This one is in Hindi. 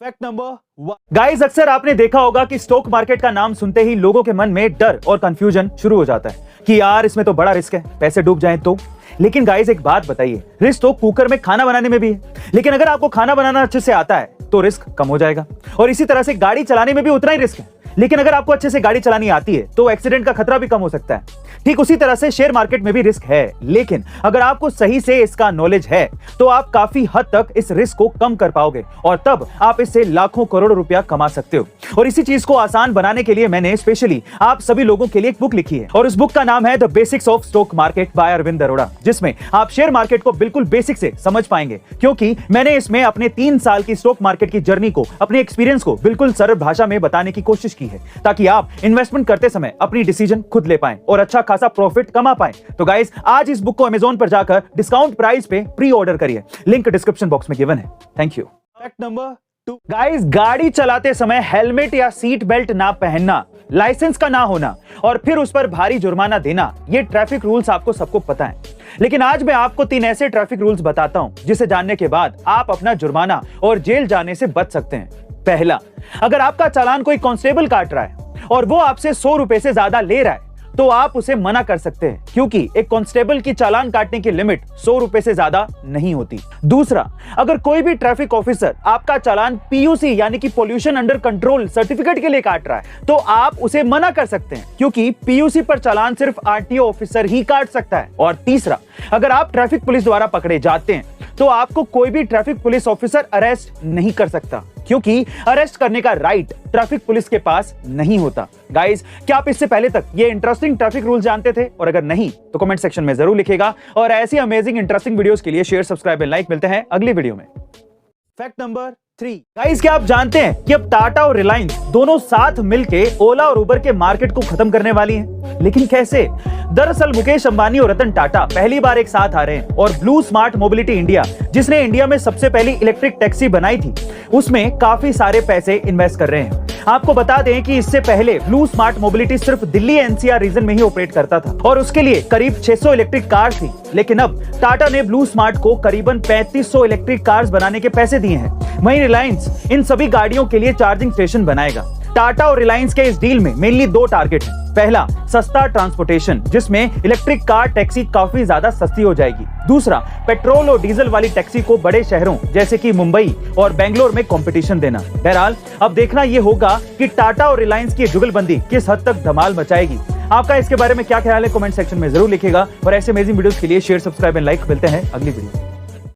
फैक्ट नंबर 1 गाइस, अक्सर आपने देखा होगा कि स्टॉक मार्केट का नाम सुनते ही लोगों के मन में डर और कंफ्यूजन शुरू हो जाता है कि यार इसमें तो बड़ा रिस्क है, पैसे डूब जाएं तो। लेकिन गाइस एक बात बताइए, रिस्क तो कुकर में खाना बनाने में भी है, लेकिन अगर आपको खाना बनाना अच्छे से आता है तो रिस्क कम हो जाएगा। और इसी तरह से गाड़ी चलाने में भी उतना ही रिस्क है, लेकिन अगर आपको अच्छे से गाड़ी चलानी आती है तो एक्सीडेंट का खतरा भी कम हो सकता है। ठीक उसी तरह से शेयर मार्केट में भी रिस्क है, लेकिन अगर आपको सही से इसका नॉलेज है तो आप काफी हद तक इस रिस्क को कम कर पाओगे और तब आप इससे लाखों करोड़ों रुपया कमा सकते हो। और इसी चीज को आसान बनाने के लिए मैंने स्पेशली आप सभी लोगों के लिए एक बुक लिखी है और उस बुक का नाम है the basics of stock market by Arvind Arora, जिसमें आप शेयर मार्केट को बिल्कुल बेसिक से समझ पाएंगे, क्योंकि मैंने इसमें अपने 3 साल की स्टॉक मार्केट की जर्नी को, अपने एक्सपीरियंस को बिल्कुल सरल भाषा में बताने की कोशिश की है, ताकि आप इन्वेस्टमेंट करते समय अपनी डिसीजन खुद ले पाएं और अच्छा खासा प्रॉफिट कमा पाएं। तो गाइस आज इस बुक को अमेज़न पर जाकर डिस्काउंट प्राइस पे प्री ऑर्डर करिए, लिंक डिस्क्रिप्शन बॉक्स में गिवन है। Thank you. Fact number 2 guys, गाड़ी चलाते समय हेलमेट या सीट बेल्ट ना पहनना, लाइसेंस का ना होना और फिर उस पर भारी जुर्माना देना, ये ट्रैफिक रूल्स आपको सबको पता है। लेकिन आज मैं आपको 3 ऐसे ट्रैफिक रूल्स बताता हूं जिसे जानने के बाद आप अपना जुर्माना और जेल जाने से बच सकते हैं। पहला, अगर आपका चालान कोई कांस्टेबल काट रहा है और वो आपसे 100 रुपए से ज्यादा ले रहा है तो आप उसे मना कर सकते हैं, क्योंकि एक कांस्टेबल की चालान काटने की लिमिट 100 रुपए से ज्यादा नहीं होती। दूसरा, अगर कोई भी ट्रैफिक ऑफिसर आपका चालान पीयूसी यानी कि पोल्यूशन अंडर कंट्रोल सर्टिफिकेट के लिए काट रहा है तो आप उसे मना कर सकते हैं, क्योंकि पीयूसी पर चालान सिर्फ आरटीओ ऑफिसर ही काट सकता है। और तीसरा, अगर आप ट्रैफिक पुलिस द्वारा पकड़े जाते हैं तो आपको कोई भी ट्रैफिक पुलिस ऑफिसर अरेस्ट नहीं कर सकता, क्योंकि अरेस्ट करने का राइट ट्रैफिक पुलिस के पास नहीं होता। गाइस, क्या आप इससे पहले तक ये इंटरेस्टिंग ट्रैफिक रूल जानते थे? और अगर नहीं तो कमेंट सेक्शन में जरूर लिखिएगा। और ऐसी अमेजिंग इंटरेस्टिंग वीडियोस के लिए शेयर, सब्सक्राइब एंड लाइक। मिलते हैं अगली वीडियो में। फैक्ट नंबर 3 गाइस, क्या आप जानते हैं कि अब टाटा और रिलायंस दोनों साथ मिलके ओला और उबर के मार्केट को खत्म करने वाली हैं? लेकिन कैसे? दरअसल मुकेश अंबानी और रतन टाटा पहली बार एक साथ आ रहे हैं और ब्लू स्मार्ट मोबिलिटी इंडिया, जिसने इंडिया में सबसे पहली इलेक्ट्रिक टैक्सी बनाई थी, उसमें काफी सारे पैसे इन्वेस्ट कर रहे हैं। आपको बता दें कि इससे पहले ब्लू स्मार्ट मोबिलिटी सिर्फ दिल्ली एनसीआर रीजन में ही ऑपरेट करता था और उसके लिए करीब 600 इलेक्ट्रिक कार थी। लेकिन अब टाटा ने ब्लू स्मार्ट को करीबन 3500 इलेक्ट्रिक कार्स बनाने के पैसे दिए हैं। वहीं रिलायंस इन सभी गाड़ियों के लिए चार्जिंग स्टेशन बनाएगा। टाटा और रिलायंस के इस डील में मेनली 2 टारगेट हैं। पहला, सस्ता ट्रांसपोर्टेशन, जिसमें इलेक्ट्रिक कार टैक्सी काफी ज्यादा सस्ती हो जाएगी। दूसरा, पेट्रोल और डीजल वाली टैक्सी को बड़े शहरों जैसे कि मुंबई और बेंगलोर में कंपटीशन देना। बहरहाल अब देखना यह होगा कि टाटा और रिलायंस की जुगलबंदी किस हद तक धमाल मचाएगी। आपका इसके बारे में क्या ख्याल है? कमेंट सेक्शन में जरूर लिखिएगा। और ऐसे अमेजिंग वीडियोस के लिए शेयर, सब्सक्राइब एंड लाइक। मिलते हैं अगली वीडियो।